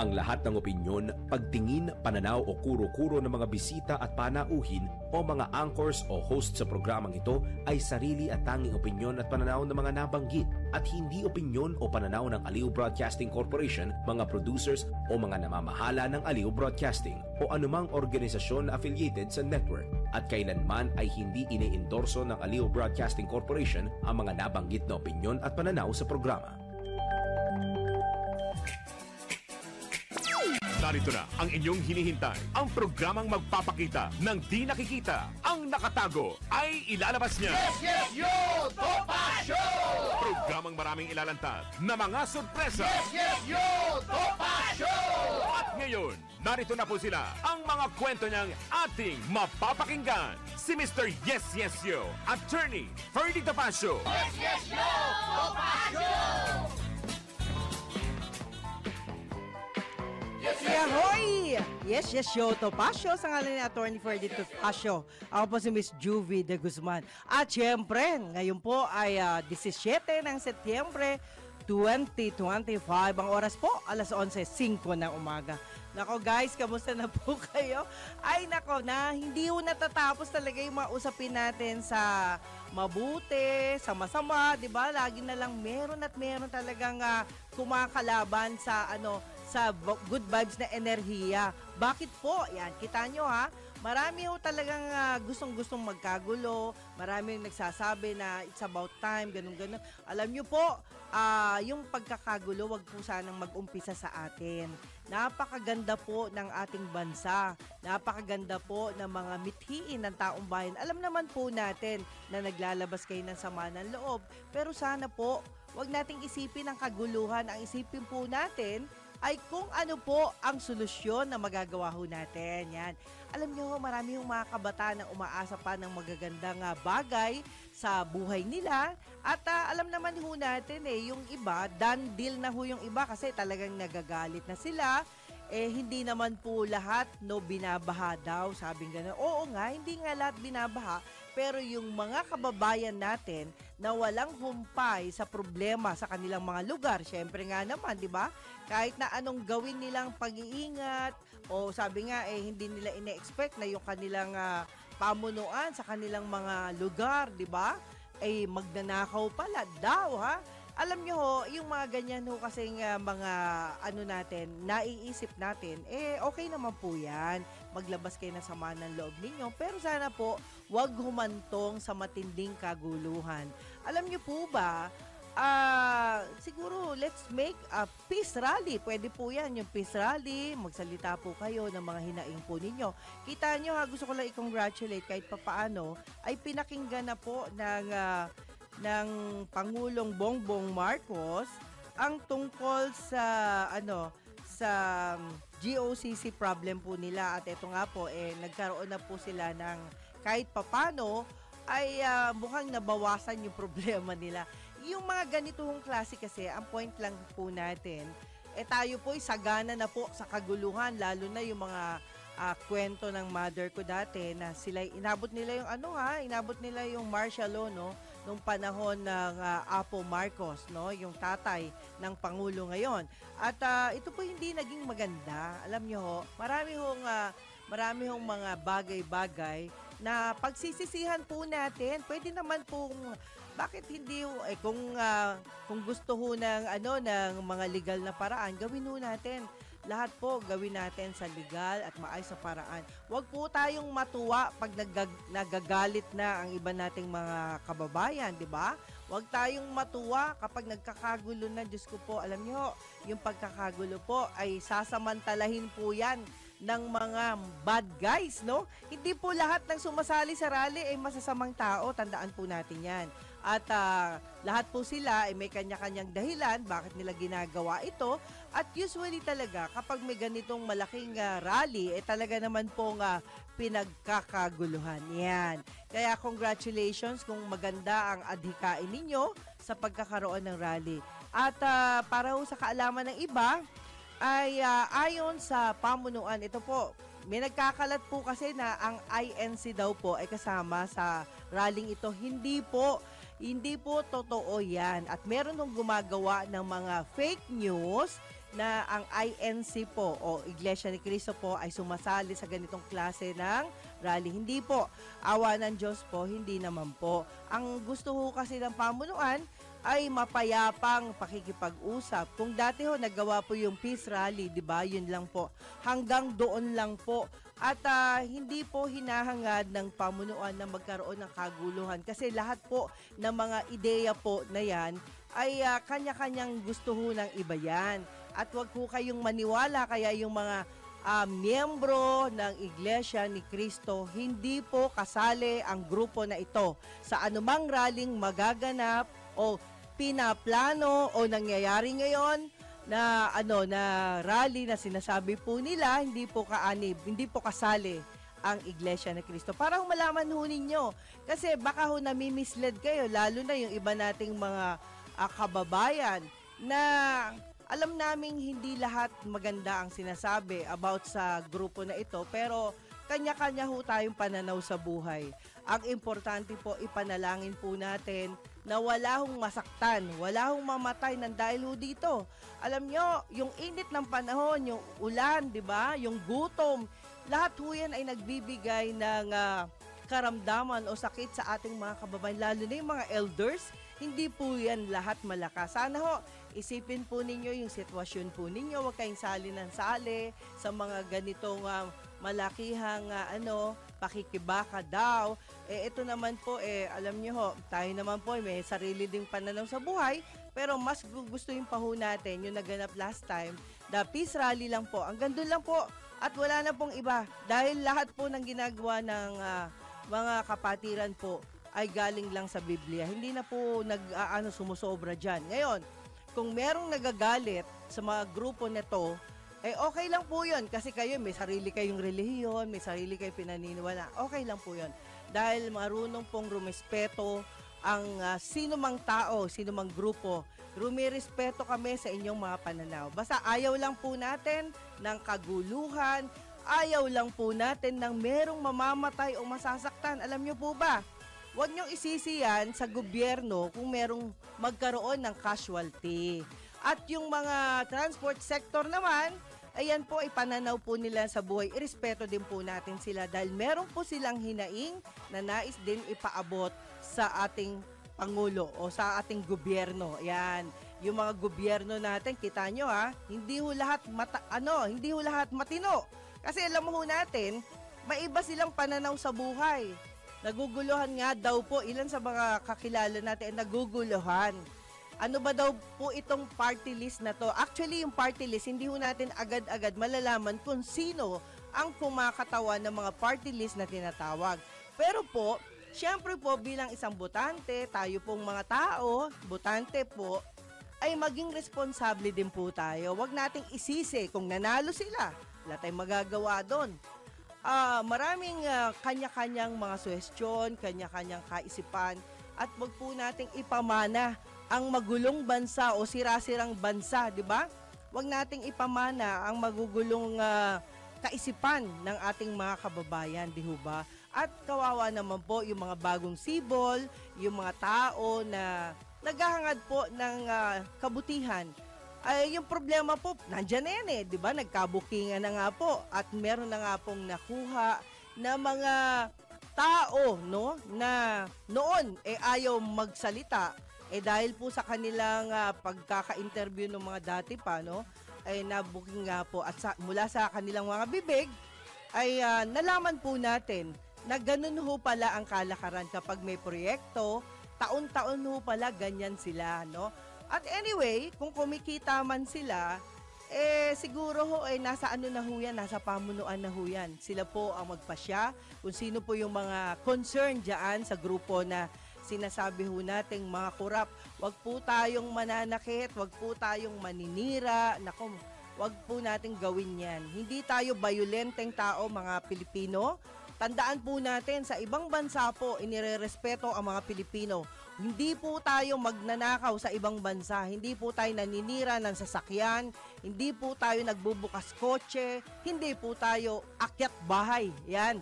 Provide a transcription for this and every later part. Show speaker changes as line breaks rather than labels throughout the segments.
Ang lahat ng opinyon, pagtingin, pananaw o kuro-kuro ng mga bisita at panauhin o mga anchors o host sa programang ito ay sarili at tanging opinyon at pananaw ng mga nabanggit at hindi opinyon o pananaw ng Aliw Broadcasting Corporation, mga producers o mga namamahala ng Aliw Broadcasting o anumang organisasyon na affiliated sa network at kailanman ay hindi iniendorso ng Aliw Broadcasting Corporation ang mga nabanggit na opinyon at pananaw sa programa.
Narito na ang inyong hinihintay. Ang programang magpapakita ng di nakikita. Ang nakatago ay ilalabas niya.
Yes, yes, yo! Topa Show!
Programang maraming ilalantad na mga sorpresa.
Yes, yes, yo! Topa Show!
At ngayon, narito na po sila. Ang mga kwento niyang ating mapapakinggan. Si Mr. Yes, Yes, Yo, Attorney Ferdy Topacio.
Yes, yes, yo! Topa Show!
Yahoy! Yes, yes, yo, Topacio sa ngalan ni Atty. Ferdy Topacio. Ako po si Miss Juvie de Guzman. At syempre, ngayon po ay 17 ng Setyembre 2025. Ang oras po, alas 11:05 ng umaga. Nako guys, kamusta na po kayo? Ay nako na, hindi ho natatapos talaga yung mga usapin natin sa mabuti, sa masama, di ba? Lagi na lang meron at meron talagang kumakalaban sa sa good vibes na enerhiya. Bakit po? Yan, kita nyo ha. Marami ho talagang gustong-gustong magkagulo. Marami yung nagsasabi na it's about time, ganun-ganun. Alam nyo po, yung pagkakagulo, wag po sanang mag-umpisa sa atin. Napakaganda po ng ating bansa. Napakaganda po ng mga mithiin ng taong bayan. Alam naman po natin na naglalabas kayo ng sama ng loob. Pero sana po, wag nating isipin ang kaguluhan. Ang isipin po natin ay kung ano po ang solusyon na magagawa ho natin. Yan. Alam niyo, marami yung mga kabataan na umaasa pa ng magagandang bagay sa buhay nila. At alam naman ho natin yung iba, done deal na ho yung iba kasi talagang nagagalit na sila. Hindi naman po lahat binabaha daw, sabing gano'n. Oo nga, hindi nga lahat binabaha. Pero yung mga kababayan natin na walang humpay sa problema sa kanilang mga lugar, syempre nga naman, di ba? Kahit na anong gawin nilang pag-iingat o sabi nga, hindi nila ine-expect na yung kanilang pamunuan sa kanilang mga lugar, di ba? Magnanakaw pala daw, ha? Alam nyo ho, yung mga ganyan ho kasing mga natin, naiisip natin, okay naman po yan. Maglabas kayo ng sama ng loob ninyo. Pero sana po, wag humantong sa matinding kaguluhan. Alam nyo po ba, siguro let's make a peace rally. Pwede po yan, yung peace rally. Magsalita po kayo ng mga hinaing po ninyo. Kita nyo ha, gusto ko lang i-congratulate kahit papaano, ay pinakinggan na po ng Pangulong Bongbong Marcos ang tungkol sa sa GOCC problem po nila. At ito nga po nagkaroon na po sila ng kahit papano ay mukhang nabawasan yung problema nila. Yung mga ganitong klase kasi, ang point lang po natin, tayo po sagana na po sa kaguluhan, lalo na yung mga kwento ng mother ko dati na sila inabot nila yung inabot nila yung martial law nung panahon ng Apo Marcos, yung tatay ng Pangulo ngayon. At ito po hindi naging maganda. Alam niyo ho, marami hong mga bagay-bagay na pagsisisihan po natin. Pwede naman pong bakit hindi kung gusto ho ng mga legal na paraan, gawin ho natin. Lahat po gawin natin sa legal at maayos sa paraan. Huwag po tayong matuwa pag nagagalit na ang iba nating mga kababayan, di ba? Huwag tayong matuwa kapag nagkakagulo na. Diyos ko po, alam niyo, yung pagkakagulo po ay sasamantalahin po yan ng mga bad guys, no? Hindi po lahat ng sumasali sa rally ay masasamang tao. Tandaan po natin yan. At lahat po sila ay may kanya-kanyang dahilan bakit nila ginagawa ito. At usually talaga kapag may ganitong malaking rally, talaga naman pong pinagkakaguluhan. Yan. Kaya congratulations kung maganda ang adhikain ninyo sa pagkakaroon ng rally. At para ho sa kaalaman ng iba, ay ayon sa pamunuan, ito po, may nagkakalat po kasi na ang INC daw po ay kasama sa rallying ito. Hindi po totoo yan. At meron nung gumagawa ng mga fake news. na ang INC po o Iglesia ni Cristo po ay sumasali sa ganitong klase ng rally. Hindi po. Awa ng Diyos po, hindi naman po. Ang gusto ho kasi ng pamunuan ay mapayapang pakikipag-usap. Kung dati ho naggawa po yung peace rally, 'di ba? Yun lang po. Hanggang doon lang po. At hindi po hinahangad ng pamunuan na magkaroon ng kaguluhan kasi lahat po ng mga ideya po na yan ay kanya-kanyang gusto ho ng iba yan. At wag po kayong maniwala kaya yung mga miyembro ng Iglesia ni Cristo, hindi po kasali ang grupo na ito sa anumang rallying magaganap o pinaplano o nangyayari ngayon na rally na sinasabi po nila, hindi po kaanib, hindi po kasali ang Iglesia ni Cristo. Para malaman ho ninyo, kasi baka ho nami-mislead kayo, lalo na yung iba nating mga kababayan na alam naming hindi lahat maganda ang sinasabi about sa grupo na ito, pero kanya-kanya ho tayong pananaw sa buhay. Ang importante po, ipanalangin po natin na wala hong masaktan, wala hong mamatay ng dahil ho dito. Alam nyo, yung init ng panahon, yung ulan, di ba? Yung gutom, lahat ho yan ay nagbibigay ng karamdaman o sakit sa ating mga kababayan, lalo na yung mga elders. Hindi po yan lahat malakas. Sana ho, isipin po ninyo yung sitwasyon po ninyo. Huwag kayong sali ng sali sa mga ganitong malakihang pakikibaka daw. Ito naman po, alam nyo ho, tayo naman po may sarili ding pananaw sa buhay, pero mas gustuhin pa ho natin yung naganap last time, the peace rally lang po. Ang gandun lang po at wala na pong iba dahil lahat po ng ginagawa ng mga kapatiran po ay galing lang sa Biblia. Hindi na po sumusobra dyan. Ngayon, kung merong nagagalit sa mga grupo nito, okay lang po yun. Kasi kayo, may sarili kayong relihiyon, may sarili kayong pinaniniwala. Okay lang po yun. Dahil marunong pong rumispeto ang sino mang tao, sino mang grupo. Rumirespeto kami sa inyong mga pananaw. Basta ayaw lang po natin ng kaguluhan, ayaw lang po natin ng merong mamamatay o masasaktan. Alam nyo po ba? Huwag niyong isisi yan sa gobyerno kung merong magkaroon ng casualty. At yung mga transport sector naman, ayan po, ipananaw po nila sa buhay. Irespeto din po natin sila dahil meron po silang hinaing na nais din ipaabot sa ating Pangulo o sa ating gobyerno. Ayan, yung mga gobyerno natin, kita nyo hindi ho lahat hindi ho lahat matino. Kasi alam mo natin, may iba silang pananaw sa buhay. Naguguluhan nga daw po, ilan sa mga kakilala natin naguguluhan. Ano ba daw po itong party list na to? Actually, yung party list, hindi ho natin agad-agad malalaman kung sino ang kumakatawan ng mga party list na tinatawag. Pero po, syempre po bilang isang botante, tayo pong mga tao, botante po, ay maging responsable din po tayo. Huwag nating isisi kung nanalo sila. Wala tayong magagawa doon. Maraming kanya-kanyang mga suhestyon, kanya-kanyang kaisipan, at wag po nating ipamana ang magulong bansa o sira-sirang bansa, di ba? Wag nating ipamana ang magugulong kaisipan ng ating mga kababayan, di ba? At kawawa naman po yung mga bagong sibol, yung mga tao na naghahangad po ng kabutihan. Ay, yung problema po, nandyan na yan di ba? Nagkabukingan na nga po at meron na nga pong nakuha na mga tao, no, na noon ayaw magsalita dahil po sa kanilang pagkaka-interview ng mga dati pa, no, ay nabuking nga po at mula sa kanilang mga bibig ay nalaman po natin na ganun ho pala ang kalakaran kapag may proyekto, taon-taon ho pala ganyan sila, no? At anyway, kung kumikita man sila, siguro ho nasa na ho yan, nasa pamunuan na ho yan. Sila po ang magpasya kung sino po yung mga concern dyan sa grupo na sinasabi ho nating mga kurap. Wag po tayong mananakit, wag po tayong maninira, naku, wag po nating gawin yan. Hindi tayo bayolenteng tao, mga Pilipino. Tandaan po natin, sa ibang bansa po, inirerespeto ang mga Pilipino. Hindi po tayo magnanakaw sa ibang bansa, hindi po tayo naninira ng sasakyan, hindi po tayo nagbubukas kotse, hindi po tayo akyat bahay. Yan.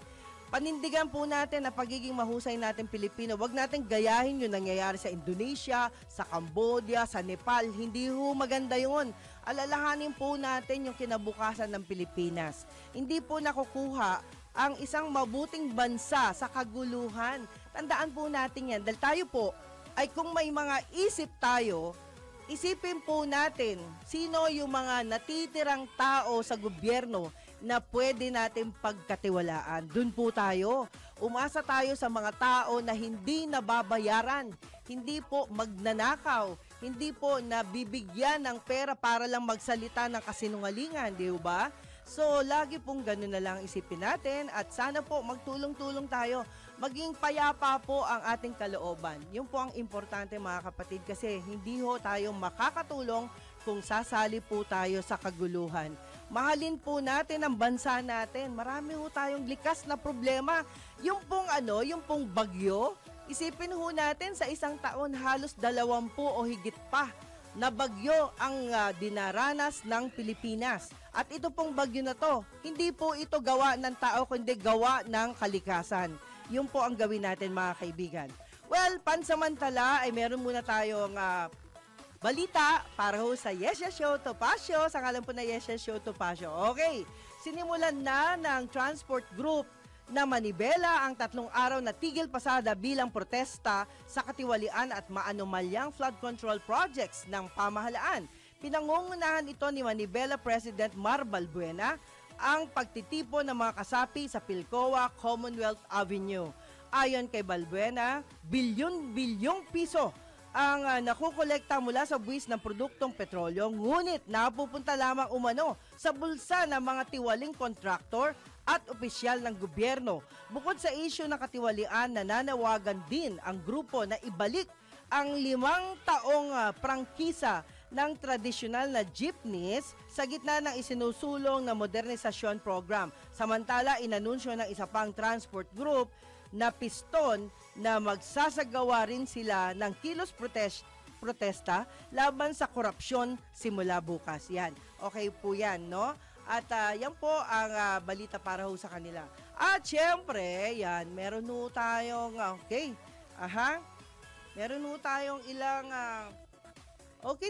Panindigan po natin na pagiging mahusay natin Pilipino. Huwag natin gayahin yung nangyayari sa Indonesia, sa Cambodia, sa Nepal. Hindi ho maganda yun. alalahanin po natin yung kinabukasan ng Pilipinas. Hindi po nakukuha ang isang mabuting bansa sa kaguluhan. Tandaan po natin yan dahil tayo po ay kung may mga isip tayo, isipin po natin sino yung mga natitirang tao sa gobyerno na pwede natin pagkatiwalaan. Doon po tayo. Umasa tayo sa mga tao na hindi nababayaran, hindi po magnanakaw, hindi po nabibigyan ng pera para lang magsalita ng kasinungalingan, di ba? So, lagi pong gano'n na lang isipin natin at sana po magtulong-tulong tayo. Maging payapa po ang ating kalooban. Yun po ang importante mga kapatid kasi hindi ho tayo makakatulong kung sasali po tayo sa kaguluhan. Mahalin po natin ang bansa natin. Marami ho tayong likas na problema. Yung pong bagyo, isipin ho natin sa isang taon halos 20 o higit pa na bagyo ang dinaranas ng Pilipinas. At ito pong bagyo na to, hindi po ito gawa ng tao kundi gawa ng kalikasan. Yun po ang gawin natin mga kaibigan. Well, pansamantala ay meron muna tayong balita para ho sa Yes Yes Show Topacio. Sa ngalan po na Yes Yes Show Topacio. Okay, sinimulan na ng Transport Group na Manibela ang 3 araw na tigil pasada bilang protesta sa katiwalian at maanomalyang flood control projects ng pamahalaan. Pinangungunahan ito ni Manibela President Mar Balbuena ang pagtitipon ng mga kasapi sa Pilcoa Commonwealth Avenue. Ayon kay Balbuena, bilyon-bilyong piso ang nakukolekta mula sa buwis ng produktong petrolyo, ngunit napupunta lamang umano sa bulsa ng mga tiwaling kontraktor at opisyal ng gobyerno. Bukod sa isyu ng katiwalian, nananawagan din ang grupo na ibalik ang 5 taong prangkisa ng tradisyonal na jeepneys sa gitna ng isinusulong na modernisasyon program. Samantala, inanunsyo ng isa pang transport group na piston na magsasagawa rin sila ng kilos protesta laban sa korupsyon simula bukas. Yan. Okay po yan, no? At yan po ang balita para ho sa kanila. At syempre, yan, meron ho tayong, meron ho tayong ilang,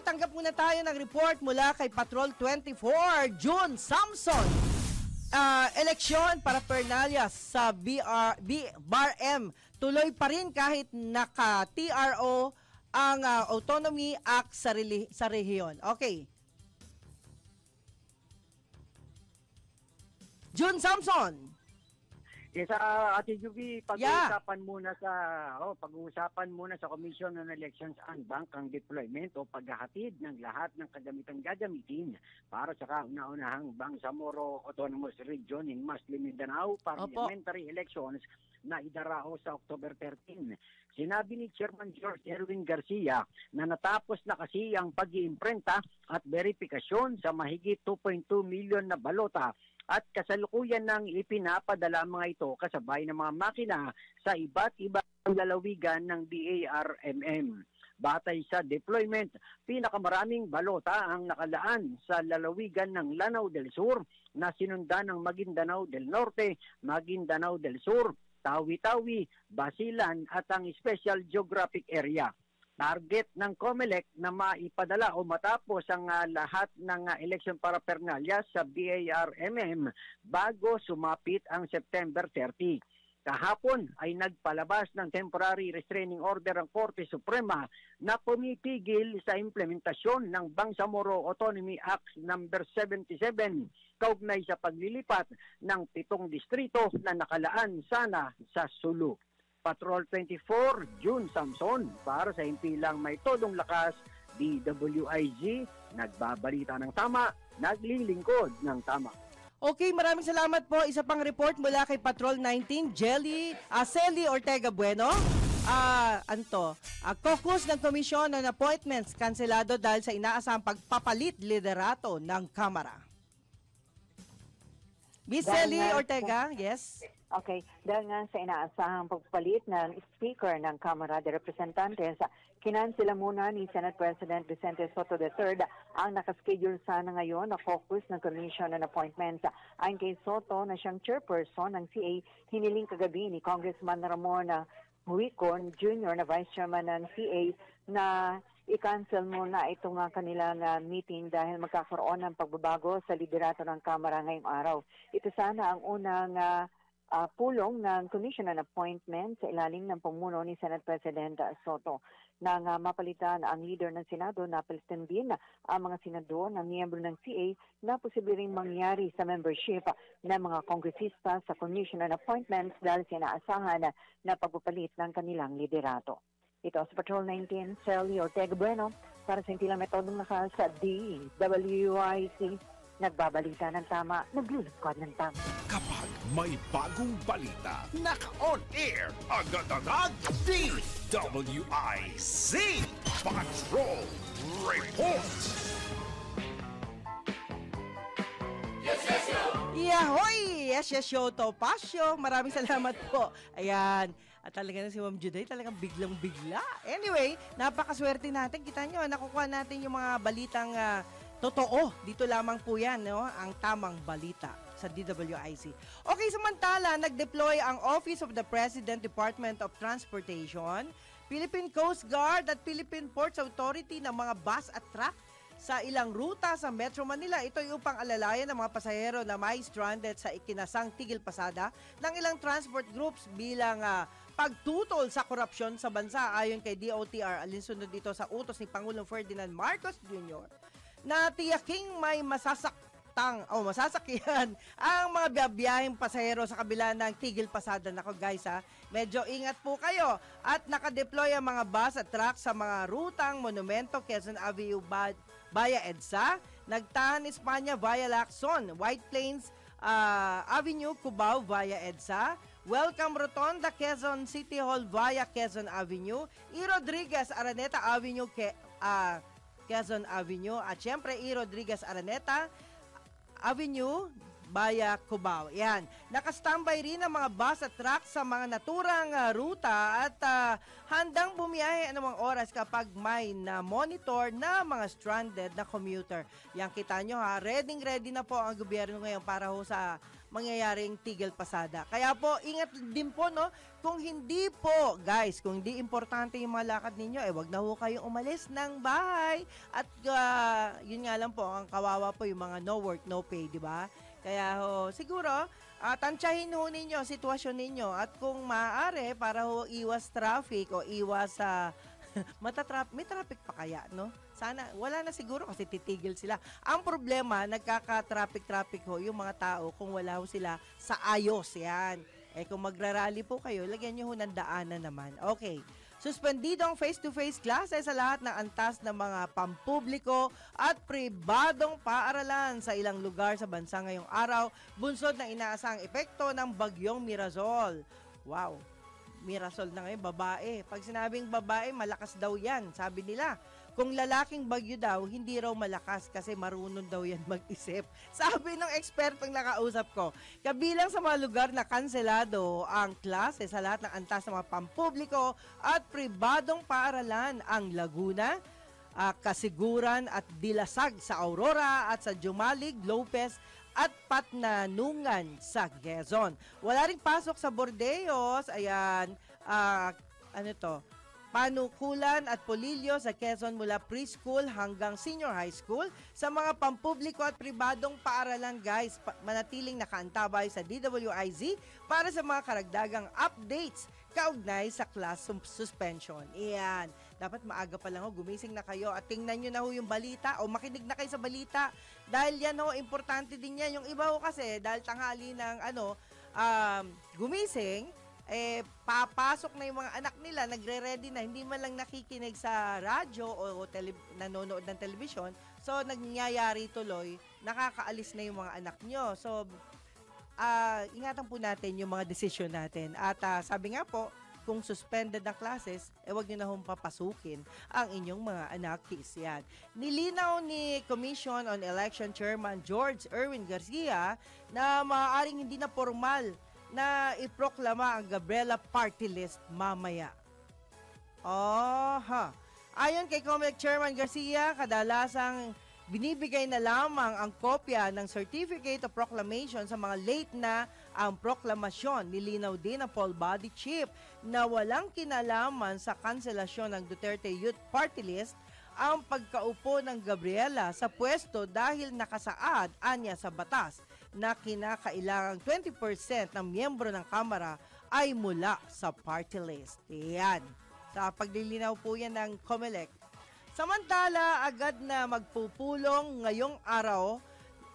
tanggap muna tayo ng report mula kay Patrol 24, June Samson. Eleksyon para Pernalias sa BARM tuloy pa rin kahit naka-TRO ang Autonomy Act sa rehiyon. Okay. June Samson.
Yes, Ate Juby, pag-uusapan muna sa Commission on Elections ang bangkang deployment o paghahatid ng lahat ng kagamitang gagamitin para sa kauna-unahang Bangsamoro Autonomous Region in Muslim Mindanao parliamentary elections na idarao sa October 13. Sinabi ni Chairman George Erwin Garcia na natapos na kasi ang pag-iimprenta at verifikasyon sa mahigit 2.2 million na balota at kasalukuyan ng ipinapadala mga ito kasabay ng mga makina sa iba't ibang lalawigan ng BARMM. Batay sa deployment, pinakamaraming balota ang nakalaan sa lalawigan ng Lanao del Sur na sinundan ng Maguindanao del Norte, Maguindanao del Sur, Tawi-Tawi, Basilan at ang Special Geographic Area. Target ng COMELEC na maipadala o matapos ang lahat ng election paraphernalia sa BARMM bago sumapit ang September 30. Kahapon ay nagpalabas ng temporary restraining order ang Korte Suprema na pumipigil sa implementasyon ng Bangsamoro Autonomy Act No. 77 kaugnay sa paglilipat ng 7 distrito na nakalaan sana sa Sulu. Patrol 24, June Samson, para sa himpilang may todong lakas, DWIZ, nagbabalita ng tama, naglilingkod ng tama.
Okay, maraming salamat po. Isa pang report mula kay Patrol 19, Celi Ortega Bueno. Caucus ng Komisyon on Appointments kanselado dahil sa inaasahang pagpapalit liderato ng Kamara. Miss Celi Ortega, yes.
Okay, dahil nga sa inaasahang pagpalit ng Speaker ng Kamara de Representantes, kinansela muna ni Senate President Vicente Soto III ang nakaschedule sana ngayon na caucus ng Commission on Appointments. Ayon kay Soto na siyang chairperson ng CA, hiniling kagabi ni Congressman Ramon Huicon Jr. na Vice Chairman ng CA na i-cancel muna itong kanilang meeting dahil magkakaroon ng pagbabago sa liderato ng Kamara ngayong araw. Ito sana ang unang pulong ng Commission on Appointment sa ilalim ng pamumuno ni Senate President Soto. Nang mapalitan ang leader ng Senado, napalitan din ang mga senador na miyembro ng CA na posible ring mangyari sa membership ng mga kongresista sa Commission on Appointments dahil sinaasahan na pagpapalit ng kanilang liderato. Ito sa Patrol 19, Sally Ortega Bueno para sa Intilang Metodong Lakas sa DWIC. Nagbabalita ng tama, naglulungkod ng tama.
Kapag may bagong balita, naka-on air, agad-agad, DWIC Patrol Report!
Yahoy! Yes, yo, Topacio. Maraming salamat po. Ayan. At talaga na si Ma'am Juday, talagang biglang-bigla. Anyway, napakaswerte natin. Kita nyo, nakukuha natin yung mga balitang totoo. Dito lamang po yan, no? Ang tamang balita sa DWIC. Okay, samantala, nag-deploy ang Office of the President Department of Transportation, Philippine Coast Guard at Philippine Ports Authority ng mga bus at truck sa ilang ruta sa Metro Manila. Ito ay upang alalayan ng mga pasahero na may stranded sa ikinasang tigil pasada ng ilang transport groups bilang pagtutol sa korupsyon sa bansa ayon kay DOTR. Alinsunod dito sa utos ni Pangulong Ferdinand Marcos Jr. na tiyaking may masasakyan ang mga biyaheng pasahero sa kabila ng tigil pasada. Nako guys medyo ingat po kayo. At nakadeploy ang mga bus at truck sa mga rutang Monumento, Quezon Avenue via EDSA, Nagtahan Espanya via Lacson, White Plains Avenue, Cubao via EDSA, Welcome Rotonda, Quezon City Hall via Quezon Avenue, E. Rodriguez Araneta Avenue, Quezon Avenue, at syempre E. Rodriguez Araneta Avenue via Cubao. Yan. Nakastambay rin ang mga bus at truck sa mga naturang ruta at handang bumiyahe anumang oras kapag may na-monitor na mga stranded na commuter. Yan, kita nyo ready na po ang gobyerno ngayon para ho sa mangyayaring tigil pasada. Kaya po, ingat din po, no? Kung hindi po, guys, kung hindi importante yung mga lakad ninyo, wag na ho kayong umalis ng bahay. At yun nga lang po, ang kawawa po yung mga no work, no pay, di ba? Kaya siguro, tansyahin ho ninyo, sitwasyon ninyo. At kung maaari, para ho iwas traffic o iwas may traffic pa kaya, no? Sana, wala na siguro kasi titigil sila. Ang problema, nagkaka-traffic ho yung mga tao kung wala ho sila sa ayos, yan. Kung magrarally po kayo, lagyan nyo ho ng daanan naman. Okay. Suspendido ang face-to-face classes sa lahat ng antas ng mga pampubliko at pribadong paaralan sa ilang lugar sa bansa ngayong araw, bunsod ng inaasahang epekto ng bagyong Mirazol. Wow, Mirazol na ngayon, babae. Pag sinabing babae, malakas daw yan, sabi nila. Kung lalaking bagyo daw, hindi raw malakas kasi marunong daw yan mag-isip. Sabi ng ekspertong nakausap ko, kabilang sa mga lugar na kanselado ang klase sa lahat ng antas ng mga pampubliko at pribadong paaralan ang Laguna, Kasiguran at Dilasag sa Aurora at sa Jumalig, Lopez at Patnanungan sa Quezon. Wala ring pasok sa Bordeos, ayan, Panukulan at Polillo sa Quezon mula preschool hanggang senior high school. Sa mga pampubliko at pribadong paaralan, guys, manatiling nakaantabay sa DWIZ para sa mga karagdagang updates kaugnay sa class suspension. Iyan. Dapat maaga pa lang gumising na kayo at tingnan nyo na yung balita o makinig na kayo sa balita dahil yan importante din yan. Yung iba kasi dahil tanghali ng gumising, papasok na yung mga anak nila, nagre-ready na, hindi man lang nakikinig sa radyo o nanonood ng telebisyon. So, nangyayari tuloy, nakakaalis na yung mga anak nyo. So, ingatan po natin yung mga desisyon natin. At sabi nga po, kung suspended na classes, wag nyo na hong papasukin ang inyong mga anak. Yan. Nilinaw ni Commission on Election Chairman George Erwin Garcia na maaaring hindi na formal na iproklama ang Gabriela Party List mamaya. Ayon kay COMELEC Chairman Garcia, kadalasang binibigay na lamang ang kopya ng Certificate of Proclamation sa mga late na ang proklamasyon. Nilinaw din ang poll body chief na walang kinalaman sa kanselasyon ng Duterte Youth Party List ang pagkaupo ng Gabriela sa pwesto dahil nakasaad anya sa batas na kinakailangang 20% ng miyembro ng Kamara ay mula sa party list. Yan. Sa paglilinaw po yan ng COMELEC. Samantala, agad na magpupulong ngayong araw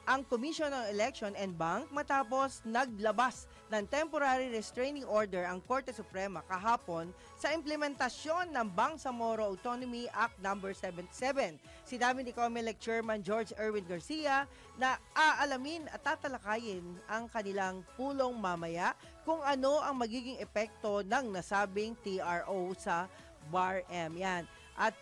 ang Commission on Election and Bank matapos naglabas ng temporary restraining order ang Korte Suprema kahapon sa implementasyon ng Bangsamoro Autonomy Act No. 77. Sinabi ni COMELEC Chairman George Erwin Garcia na aalamin at tatalakayin ang kanilang pulong mamaya kung ano ang magiging epekto ng nasabing TRO sa BARM. Yan. At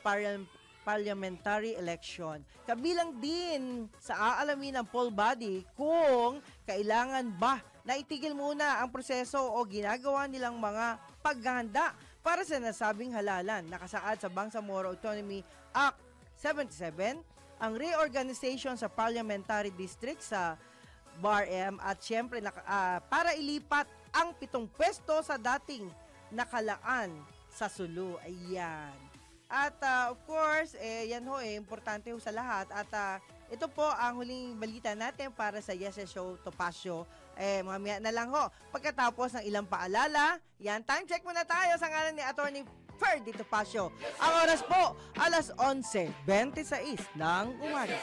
parliamentary election. Kabilang din sa aalamin ng poll body kung kailangan ba na itigil muna ang proseso o ginagawa nilang mga paghahanda para sa nasabing halalan. Nakasaad sa Bangsamoro Autonomy Act 77 ang reorganization sa parliamentary district sa BARM at syempre para ilipat ang 7 pwesto sa dating nakalaan sa Sulu. Ayan. At of course, yan ho, importante ho sa lahat. At ito po ang huling balita natin para sa Yes Yes Show Topacio. Mamaya na lang ho. Pagkatapos ng ilang paalala, yan, time check muna tayo sa ngalan ni Attorney Ferdy Topacio. Ang oras po, alas 11:26 ng umaga.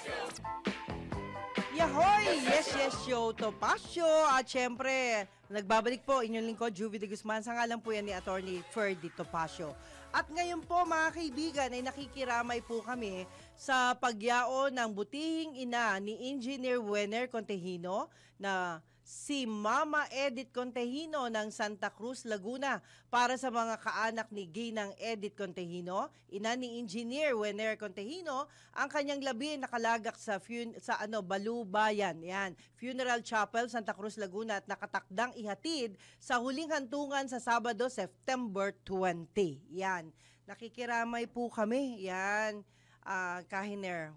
Yahoy! Yes, yes, show Topacio. At syempre, nagbabalik po inyong lingkod, Juvie de Guzman. Sa ngalan po yan ni Attorney Ferdy Topacio. At ngayon po mga kaibigan ay nakikiramay po kami sa pagyao ng butihing ina ni Engineer Wenner Contehino na si Mama Edith Contehino ng Santa Cruz, Laguna para sa mga kaanak ni Ginang Edith Contehino, ina ni Engineer Wenner Contehino, ang kanyang labi nakalagak sa Balubayan. Yan, Funeral Chapel, Santa Cruz, Laguna at nakatakdang ihatid sa huling hantungan sa Sabado, September 20. Yan, nakikiramay po kami. Yan, Kahiner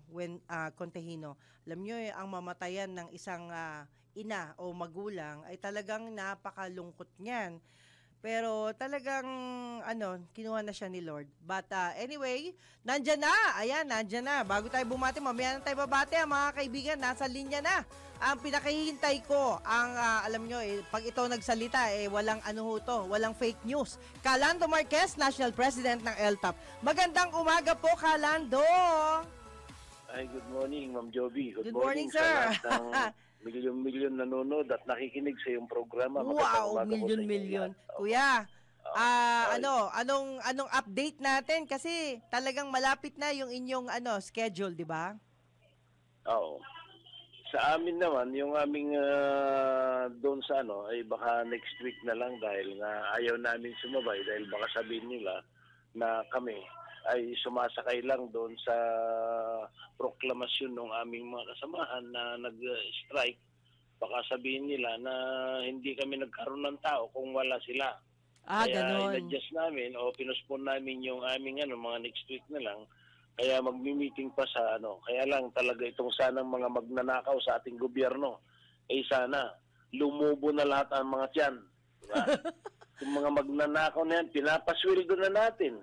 Contehino. Alam nyo, ang mamatayan ng isang ina o magulang ay talagang napakalungkot niyan. Pero talagang kinuha na siya ni Lord. But anyway, nandyan na. Ayan, nandyan na. Bago tayo bumati, mamaya na tayo babati. Mga kaibigan, nasa linya na. Ang pinakahihintay ko, alam nyo, pag ito nagsalita, walang walang fake news. Calando Marquez, National President ng LTAP. Magandang umaga po, Calando.
Ay, good morning, Ma'am Jovi.
Good morning, sir.
Sa lahat ng milyon-milyon nanonood at nakikinig sa iyong programa.
Wow, milyon-milyon. Kuya, anong update natin? Kasi talagang malapit na yung inyong schedule, di ba?
Oo. Sa amin naman, yung aming doon sa ay baka next week na lang dahil nga ayaw namin sumabay dahil baka sabihin nila na kami ay sumasakay lang doon sa proklamasyon ng aming mga kasamahan na nag-strike. Baka sabihin nila na hindi kami nagkaroon ng tao kung wala sila. Kaya
ganon.
in-adjust namin o pinuspon namin yung aming mga next week na lang. Kaya magmi-meeting pa sa Kaya lang talaga itong sanang mga magnanakaw sa ating gobyerno. Sana lumubo na lahat ang mga tiyan. Diba? Yung mga magnanakaw na yan, pinapasweldo na natin.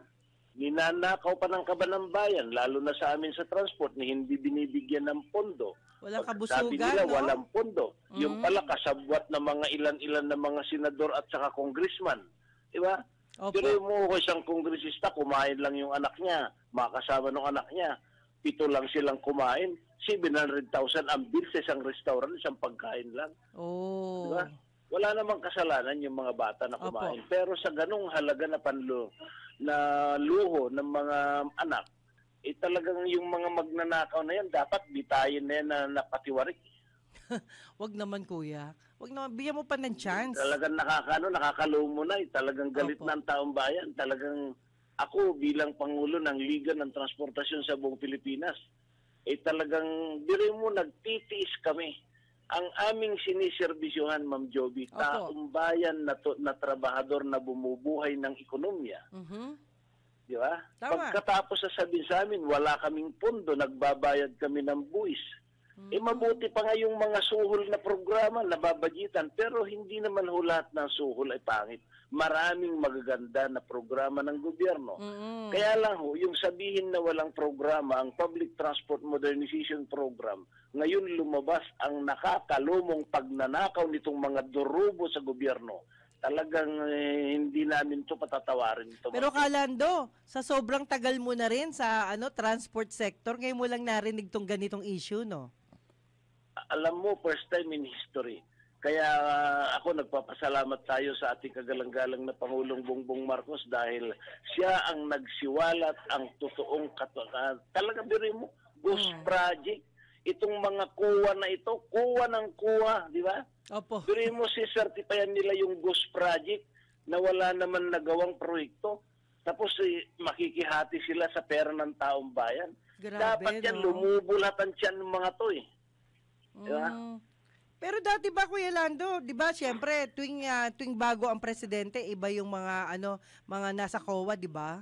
Ninanakaw pa ng kaban ng bayan, lalo na sa amin sa transport, na hindi binibigyan ng pondo.
Walang kabusugan,
sabi nila, walang pondo. Yung pala, kasabwat na mga ilan-ilan na mga senador at saka congressman. Diba? Pero mo ko isang kongresista, kumain lang yung anak niya, makasama ng anak niya. 7 lang silang kumain, 700,000 ang bill sa isang restaurant, isang pagkain lang.
Oh.
Diba? Wala namang kasalanan yung mga bata na kumain. Pero sa ganung halaga na luho ng mga anak, talagang yung mga magnanakaw na yan, dapat bitayin na yan na napatiwarik.
Wag naman, kuya. Wag naman, bigyan mo pa ng chance.
Talagang nakakalumo na. Talagang galit na ang taong bayan. Talagang ako bilang Pangulo ng Liga ng Transportasyon sa buong Pilipinas, talagang dire mo nagtitiis kami. Ang aming siniservisyohan, Ma'am Jovi, taong bayan na trabahador na bumubuhay ng ekonomiya. Di ba?
Tama.
Pagkatapos sasabihin sa amin, wala kaming pondo, nagbabayad kami ng buwis. Mabuti pa nga yung mga suhol na programa nababagitan, pero hindi naman ho lahat ng suhol ay pangit. Maraming magaganda na programa ng gobyerno. Kaya lang ho, yung sabihin na walang programa, ang Public Transport Modernization Program, ngayon lumabas ang nakakalumong pagnanakaw nitong mga durubo sa gobyerno. Talagang hindi namin ito patatawarin.
Pero Kalando, sa sobrang tagal mo na rin sa transport sector, ngayon mo lang narinig tong ganitong issue, no?
Alam mo, first time in history. Kaya ako nagpapasalamat tayo sa ating kagalang-galang na Pangulong Bongbong Marcos dahil siya ang nagsiwalat ang totoong talaga biro mo, Ghost Project. Itong mga kuwa na ito, kuwa ng kuwa, di ba?
Opo.
Biro mo si-certifyan nila yung Ghost Project na wala naman nagawang proyekto. Tapos makikihati sila sa pera ng taong bayan.
Grabe,
dapat yan,
no?
lumubulatan siya ng mga to eh. Diba?
Pero dati ba, Kuya Lando, di ba, siyempre, tuwing bago ang presidente, iba yung mga nasa COA, di ba?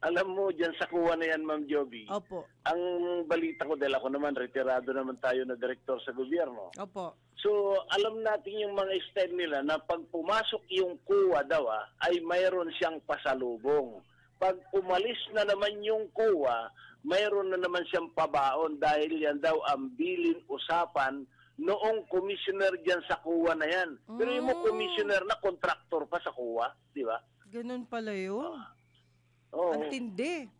Alam mo, dyan sa kuha na yan, Ma'am Joby.
Opo.
Ang balita ko, dahil ako naman, retirado naman tayo na direktor sa gobyerno.
Opo.
So, alam natin yung mga style nila na pag pumasok yung kuha daw, ay mayroon siyang pasalubong. Pag umalis na naman yung kuha, mayroon na naman siyang pabaon dahil yan daw ang bilin usapan noong commissioner dyan sa kuha na yan. Pero yung commissioner na kontraktor pa sa kuha, di ba?
Ganun pala yun.
Oo.
Ang tindi.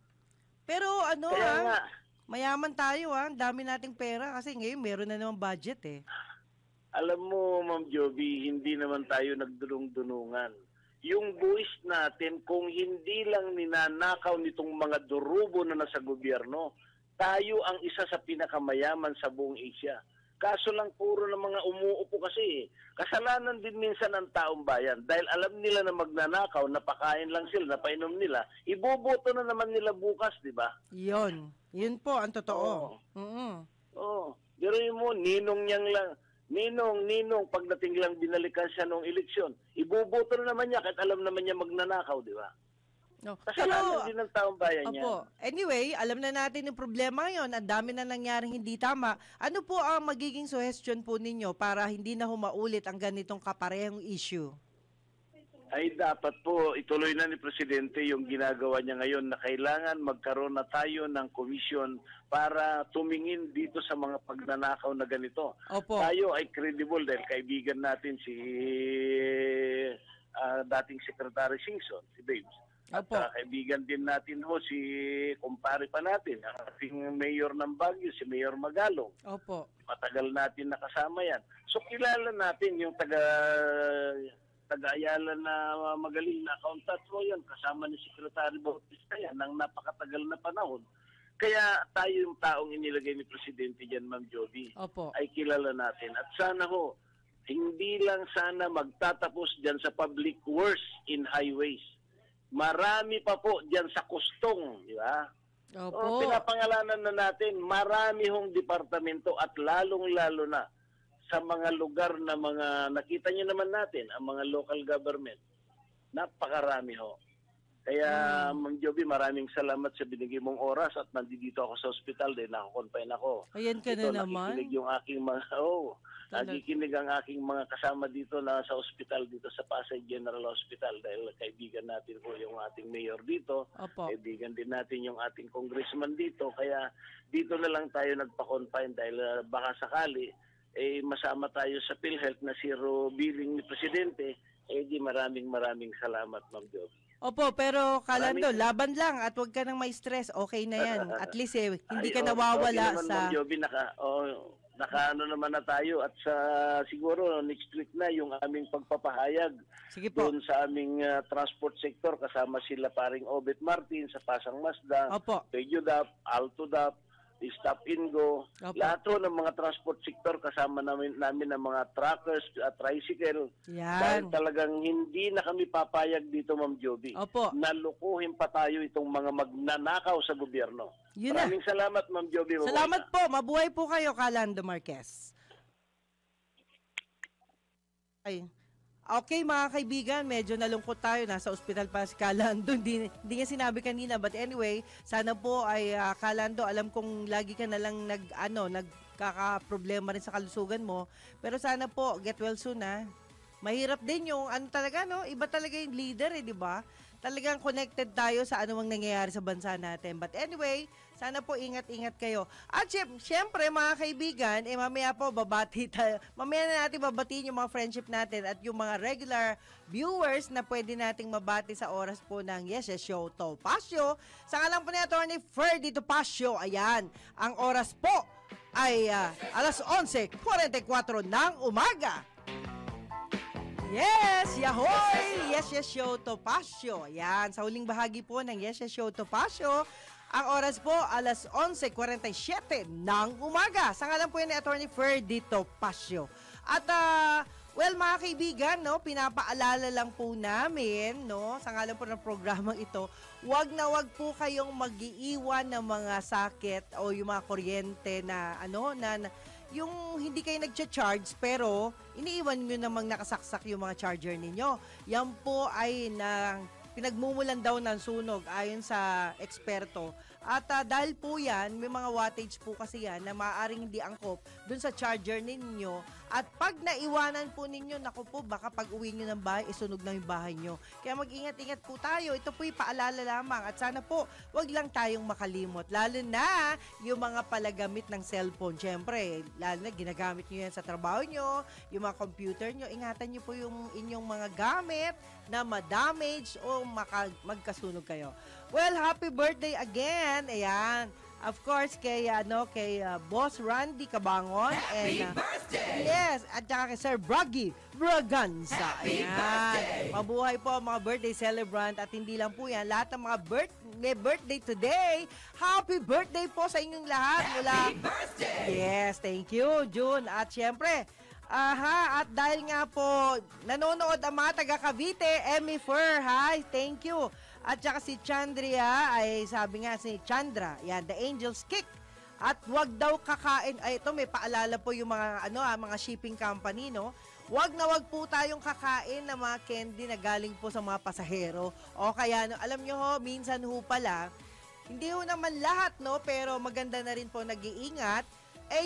Pero
Kaya nga,
mayaman tayo ang dami nating pera kasi ngayon meron na naman budget eh.
alam mo, Ma'am Joby, hindi naman tayo nagdulong-dunungan. Yung buwis natin, kung hindi lang ninanakaw nitong mga durubo na nasa gobyerno, tayo ang isa sa pinakamayaman sa buong Asia. Kaso lang puro ng mga umuupo kasi. Kasalanan din minsan ng taong bayan. Dahil alam nila na magnanakaw, napakain lang sila, napainom nila, iboboto na naman nila bukas, di ba?
Yun po ang totoo.
Oo. Pero yun mo, ninong niyang lang. Ninong, pagdating lang binalikan siya nung eleksyon, iboboto na naman niya kahit alam naman niya magnanakaw, di ba?
No.
Kasalanan din ng taong bayan niya.
Opo. Anyway, alam na natin yung problema ngayon. Ang dami na nangyaring hindi tama. Ano po ang magiging suggestion po ninyo para hindi na humaulit ang ganitong kaparehong issue?
Ay dapat po ituloy na ni Presidente yung ginagawa niya ngayon na kailangan magkaroon na tayo ng komisyon para tumingin dito sa mga pagnanakaw na ganito.
Opo.
Tayo ay credible dahil kaibigan natin si dating Secretary Singson, si Babes. At
Opo.
kaibigan din natin si kumpare pa natin, ang ating mayor ng Baguio, si Mayor Magalong.
Opo.
Matagal natin nakasama yan. So kilala natin yung taga-Ayala na magaling na accountant mo yan, kasama ni Secretary Bautista yan ng napakatagal na panahon. Kaya tayo yung taong inilagay ni Presidente dyan, Ma'am Joby,
Opo.
ay kilala natin. At sana hindi lang sana magtatapos dyan sa public works in highways. Marami pa po dyan sa Kustong, di ba?
Opo.
Pinapangalanan na natin, marami hong departamento at lalong-lalo na sa mga lugar na mga, nakita niyo naman natin, ang mga local government, napakarami ho. Kaya, Ma'am Joby, maraming salamat sa binigay mong oras at nandito ako sa ospital dahil nakakonfine ako.
Ayan ka na naman.
Nakikinig yung aking mga, nakikinig ang aking mga kasama dito na sa ospital dito sa Pasay General Hospital dahil kaibigan natin po yung ating mayor dito.
Opo.
Kaibigan din natin yung ating congressman dito. Kaya dito na lang tayo nagpa-confine dahil baka sakali masama tayo sa PhilHealth na zero billing ni Presidente, di maraming salamat, Ma'am Job.
Opo, pero Kalando, laban lang at huwag ka nang may stress. Okay na yan. At least hindi ka nawawala
okay naman,
sa...
Ma'am Joby, nakaano naman na tayo at siguro next week na yung aming pagpapahayag.
Sige po.
Doon sa aming transport sector kasama sila paring Obet Martin sa Pasang Mazda,
Opo.
Pegyodap, Altodap, Stop and Go,
Opo.
lahat ng mga transport sector kasama namin ang mga truckers at tricycle.
Yan.
Dahil talagang hindi na kami papayag dito, Ma'am Joby.
Opo.
Nalukuhin pa tayo itong mga magnanakaw sa gobyerno.
Yun na.
Maraming salamat, Ma'am Joby.
Salamat po. Mabuhay po kayo, Kalando Marquez. Ay. Okay mga kaibigan, medyo nalungkot tayo. Nasa ospital pa si Kalando. Hindi niya sinabi kanina. But anyway, sana po ay Kalando, alam kong lagi ka na lang magkakaproblema rin sa kalusugan mo. Pero sana po, get well soon ha. Mahirap din yung ano talaga, no? Iba talaga yung leader di ba? Talagang connected tayo sa anumang nangyayari sa bansa natin. But anyway, sana po ingat-ingat kayo. At syempre, mga kaibigan, mamaya po babati tayo. Mamaya na natin babatiin yung mga friendship natin at yung mga regular viewers na pwede nating mabati sa oras po ng Yes Yes Show Topacio. Sa ngalan po ni Atty. Ferdy Topacio, ayan, ang oras po ay alas 11:44 ng umaga. Yes! Yahoy! Yes, Yes Show Topacio. Ayan, sa huling bahagi po ng Yes, Yes Show Topacio, ang oras po, alas 11:47 ng umaga. Sa ngalan po yan ni Atty. Ferdy Topacio. At, well, mga kaibigan, no, pinapaalala lang po namin, no, sa ngalan po ng programang ito, wag po kayong mag-iiwan ng mga sakit o yung mga kuryente na, yung hindi kayo nagcha-charge pero iniiwan nyo namang nakasaksak yung mga charger ninyo. Yan po ay pinagmumulan daw ng sunog ayon sa eksperto. At dahil po yan, may mga wattage po kasi yan na maaaring hindi angkop dun sa charger ninyo. At pag naiwanan po ninyo, naku po, baka pag uwi nyo ng bahay, isunog na yung bahay nyo. Kaya mag-ingat-ingat po tayo. Ito po yung paalala lamang. At sana po, wag lang tayong makalimot. Lalo na yung mga palagamit ng cellphone. Siyempre, lalo na ginagamit nyo yan sa trabaho nyo, yung mga computer nyo. Ingatan nyo po yung inyong mga gamit na ma-damage o magkasunog kayo. Well, happy birthday again. Ayan. Of course, kay Boss Randy Cabangon. Happy birthday! Yes, at saka kay Sir Braggy Braganza. Ayan. Mabuhay po mga birthday celebrant at hindi lang po yan. Lahat ng mga may birthday today. Happy birthday po sa inyong lahat. Happy birthday! Yes, thank you, June. At syempre, at dahil nga po, nanonood ang mga taga Cavite, Emmy Fur, hi, thank you. At saka si Chandria, ay sabi nga si Chandra, yan, The Angel's Kick. At wag daw kakain, ay ito may paalala po yung mga, mga shipping company, no? Wag po tayong kakain ng mga candy na galing po sa mga pasahero. O kaya, alam nyo ho, minsan ho pala, hindi ho naman lahat, no? Pero maganda na rin po nag-iingat.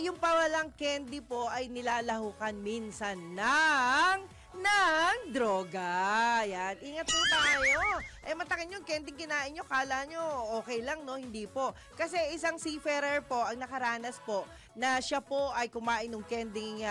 Yung pawalang candy po ay nilalahukan minsan ng droga. Yan. Ingat po tayo. Matakin yung candy kinain nyo, kala nyo okay lang, no? Hindi po. Kasi isang seafarer po ang nakaranas po na siya po ay kumain ng candy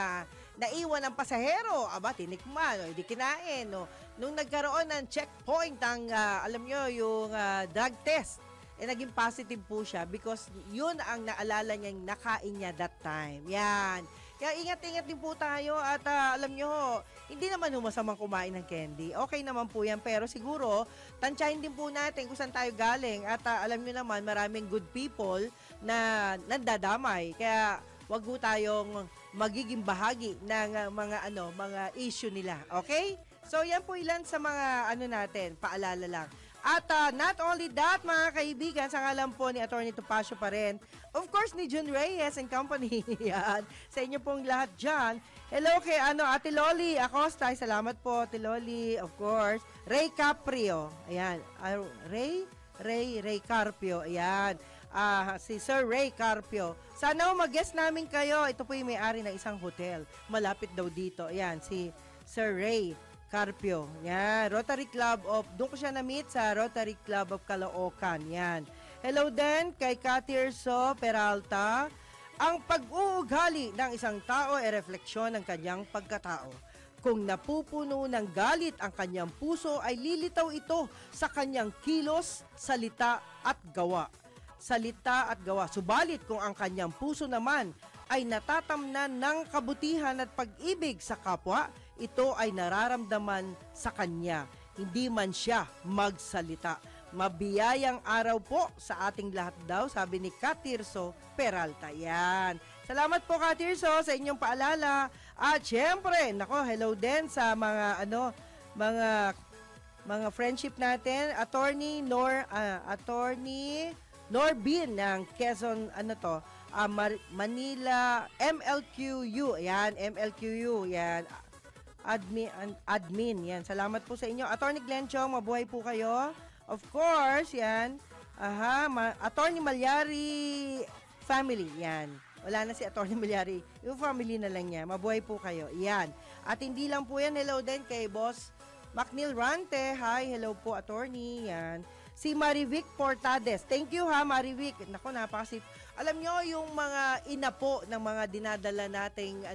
naiwan ng pasahero. Aba, tinikman, hindi kinain, no? Nung nagkaroon ng checkpoint ang, alam nyo, yung drug test, naging positive po siya because yun ang naalala niyang nakain niya that time. Yan. Kaya ingat-ingat din po tayo at alam nyo, hindi naman masamang kumain ng candy. Okay naman po yan, pero siguro, tansyahin din po natin kung saan tayo galing. At alam nyo naman, maraming good people na nandadamay. Kaya wag po tayong magiging bahagi ng mga issue nila. Okay? So yan po ilan sa mga natin, paalala lang. At not only that, mga kaibigan, sa ngalan po ni Atty. Topacio pa rin, of course, ni June Reyes and company. Yan. Sa inyo pong lahat dyan. Hello kay Ate Loli Acosta. Salamat po, Ate Loli. Of course. Ray Caprio. Ayan. Ray Carpio. Ayan. Si Sir Ray Carpio. Sana mag-guest namin kayo. Ito po yung may-ari ng isang hotel. Malapit daw dito. Ayan. Si Sir Ray Carpio. Yan. Rotary Club of, doon ko siya na-meet sa Rotary Club of Caloocan. Yan. Hello din kay Katirso Peralta. Ang pag-uugali ng isang tao ay refleksyon ng kanyang pagkatao. Kung napupuno ng galit ang kanyang puso, ay lilitaw ito sa kanyang kilos, salita at gawa. Salita at gawa. Subalit kung ang kanyang puso naman ay natatamnan ng kabutihan at pag-ibig sa kapwa, ito ay nararamdaman sa kanya, hindi man siya magsalita. Mabiyayang araw po sa ating lahat daw, sabi ni Katirso Peralta. Yan. Salamat po, Katirso, sa inyong paalala. At syempre, hello din sa mga friendship natin. Attorney Norbin ng Quezon, Manila, MLQU. Yan, MLQU. Yan. Admin, yan. Salamat po sa inyo. Attorney Glenn Chong, mabuhay po kayo. Of course, yan. Attorney Malyari family, yan. Wala na si Atty. Milyari. Yung family na lang niya. Mabuhay po kayo. Yan. At hindi lang po yan. Hello din kay Boss Macnil Rante. Hi, hello po, attorney. Yan. Si Marivic Portades. Thank you ha, Marivic. Naku, napakasip. Alam nyo, yung mga ina po ng mga dinadala nating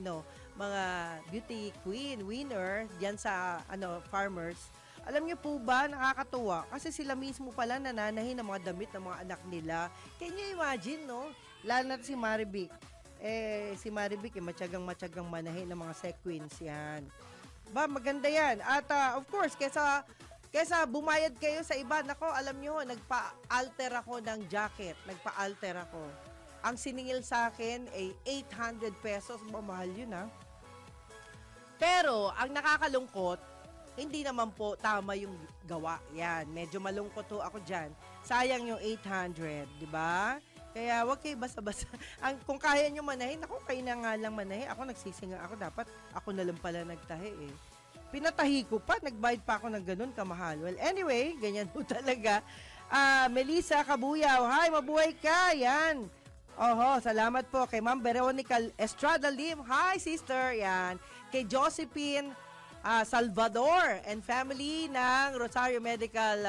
mga beauty queen, winner, diyan sa farmers. Alam nyo po ba, nakakatuwa? Kasi sila mismo pala nananahin ng mga damit ng mga anak nila. Can you imagine, no? Lalo na si Marivic. Si Marivic, matyagang manahin ng mga sequins yan. Ba, maganda yan. At of course, kesa bumayad kayo sa iba, nako, alam nyo, nagpa-alter ako ng jacket. Nagpa-alter ako. Ang siningil sa akin ay 800 pesos. Mahal yun, ha? Pero, ang nakakalungkot, hindi naman po tama yung gawa. Yan, medyo malungkot ho ako dyan. Sayang yung 800, di ba? Kaya wag kayo basta-basta. Kung kaya nyo manahin, ako kayo na nga lang manahin. Ako nagsisinga ako, dapat ako na lang pala nagtahi eh. Pinatahi ko pa, nagbayad pa ako ng ganun kamahal. Well, anyway, ganyan po talaga. Melissa Kabuyaw, hi, mabuhay ka, yan. Oho, salamat po kay Ma'am Veronica Estrada Lim. Hi, sister, yan. Kay Josephine Salvador and family ng Rosario Medical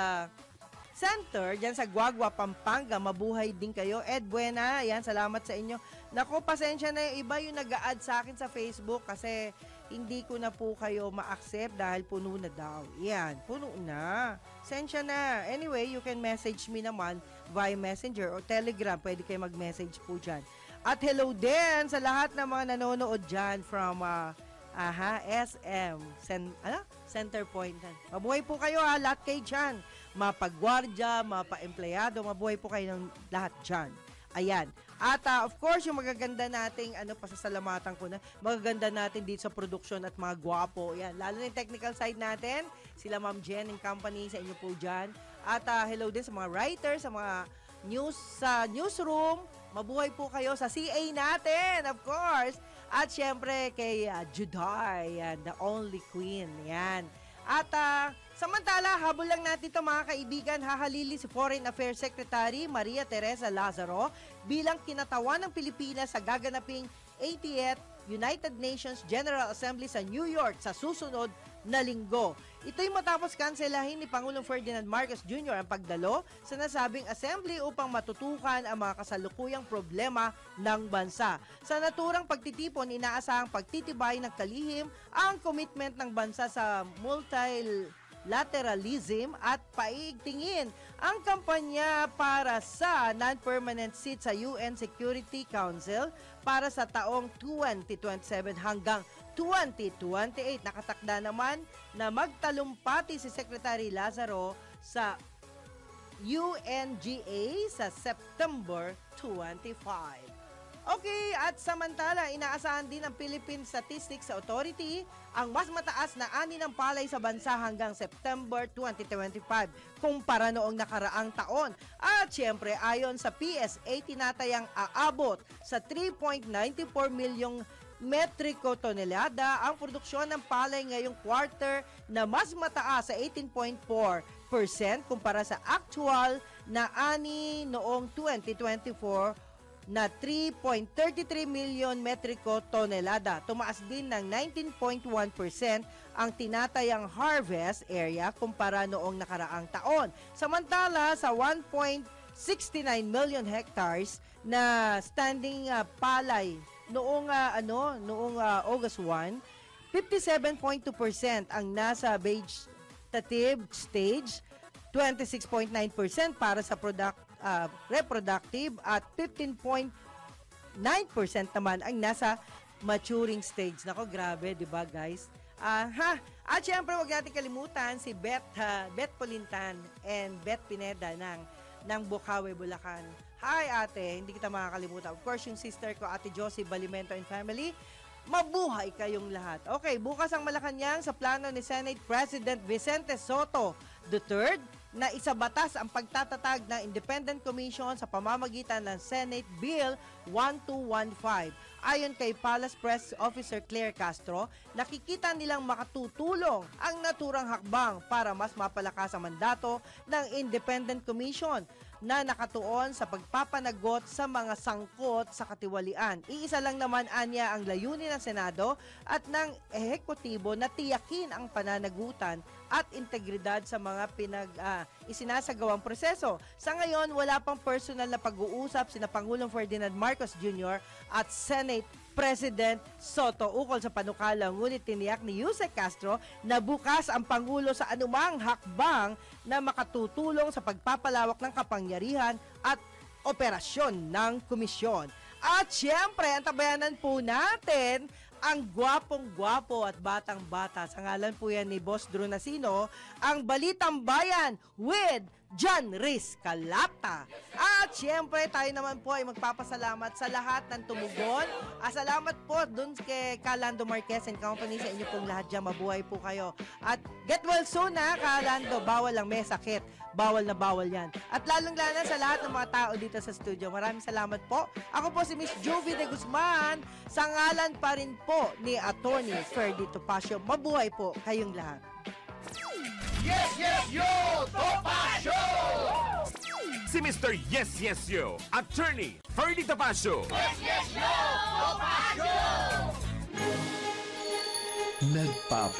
Center, dyan sa Guagua, Pampanga. Mabuhay din kayo. Ed Buena, yan, salamat sa inyo. Naku, pasensya na yung iba yung nag-a-add sa akin sa Facebook kasi hindi ko na po kayo ma-accept dahil puno na daw. Yan, puno na. Pasensya na. Anyway, you can message me naman via Messenger or Telegram. Pwede kayo mag-message po dyan. At hello din sa lahat ng mga nanonood dyan from SM, Center Point. Mabuhay po kayo ha, lahat kayo dyan. Mapagwardya, mapa-empleyado, mabuhay po kayo ng lahat dyan. Ayan. At of course, yung magaganda nating pasasalamatan ko na, magaganda natin dito sa production at mga gwapo. Yan. Lalo na yung technical side natin, sila Ma'am Jen and company sa inyo po dyan. At hello din sa mga writers, sa mga newsroom. Mabuhay po kayo sa CA natin, of course. At syempre kay Juday, the only queen. Yan. At samantala, habol lang natin ito mga kaibigan, hahalili si Foreign Affairs Secretary Maria Teresa Lazaro bilang kinatawan ng Pilipinas sa gaganaping 80th United Nations General Assembly sa New York sa susunod na linggo. Ito'y matapos kanselahin ni Pangulong Ferdinand Marcos Jr. ang pagdalo sa nasabing assembly upang matutukan ang mga kasalukuyang problema ng bansa. Sa naturang pagtitipon, inaasahang pagtitibay ng kalihim ang commitment ng bansa sa multilateralism at paigtingin ang kampanya para sa non-permanent seat sa UN Security Council para sa taong 2027 hanggang 2028. Nakatakda naman na magtalumpati si Secretary Lazaro sa UNGA sa September 25. Okay, at samantala, inaasahan din ng Philippine Statistics Authority ang mas mataas na ani ng palay sa bansa hanggang September 2025 kumpara noong nakaraang taon. At syempre, ayon sa PSA, tinatayang aabot sa 3.94 milyong metriko tonelada ang produksyon ng palay ngayong quarter na mas mataas sa 18.4% kumpara sa actual na ani noong 2024 na 3.33 milyon metriko tonelada. Tumaas din ng 19.1% ang tinatayang harvest area kumpara noong nakaraang taon. Samantala, sa 1.69 million hectares na standing palay noong August 1, 57.2% ang nasa vegetative stage, 26.9% para sa reproductive at 15.9% naman ang nasa maturing stage. Nako, grabe, 'di ba, guys? At syempre, wag natin kalimutan si Beth Polintan and Beth Pineda ng Bukawi, Bulacan. Hi, ate, hindi kita makakalimutan. Of course, yung sister ko, Ate Josie Balimento and family. Mabuhay kayong lahat. Okay, bukas ang Malacanang sa plano ni Senate President Vicente Soto III na isabatas ang pagtatatag ng Independent Commission sa pamamagitan ng Senate Bill 1215. Ayon kay Palace Press Officer Claire Castro, nakikita nilang makatutulong ang naturang hakbang para mas mapalakas ang mandato ng Independent Commission na nakatuon sa pagpapanagot sa mga sangkot sa katiwalian. Iisa lang naman anya ang layunin ng Senado at ng ehekutibo na tiyakin ang pananagutan at integridad sa mga isinasagawang proseso. Sa ngayon, wala pang personal na pag-uusap sina Pangulong Ferdinand Marcos Jr. at Senate President Soto ukol sa panukala, ngunit tiniyak ni Yusek Castro na bukas ang Pangulo sa anumang hakbang na makatutulong sa pagpapalawak ng kapangyarihan at operasyon ng komisyon. At syempre, antabayanan po natin ang gwapong-gwapo at batang-bata. Sa ngalan po yan ni Boss Drew Nasino, ang Balitang Bayan with John Riz Calata. At syempre, tayo naman po ay magpapasalamat sa lahat ng tumugon. Salamat po dun kay Calando Marquez and Company, sa inyo pong lahat dyan. Mabuhay po kayo. At get well soon ha, Calando. Bawal lang, may sakit. Bawal na bawal yan. At lalong-lalo sa lahat ng mga tao dito sa studio. Maraming salamat po. Ako po si Miss Juvie de Guzman. Sa ngalan pa rin po ni Attorney Ferdy Topacio. Mabuhay po kayong lahat.
Yes, yes, yo! Topacio!
Si Mr. Yes, Yes, Yo, Attorney Ferdy Topacio.
Yes, yes, yo! Topacio!
Nagpapala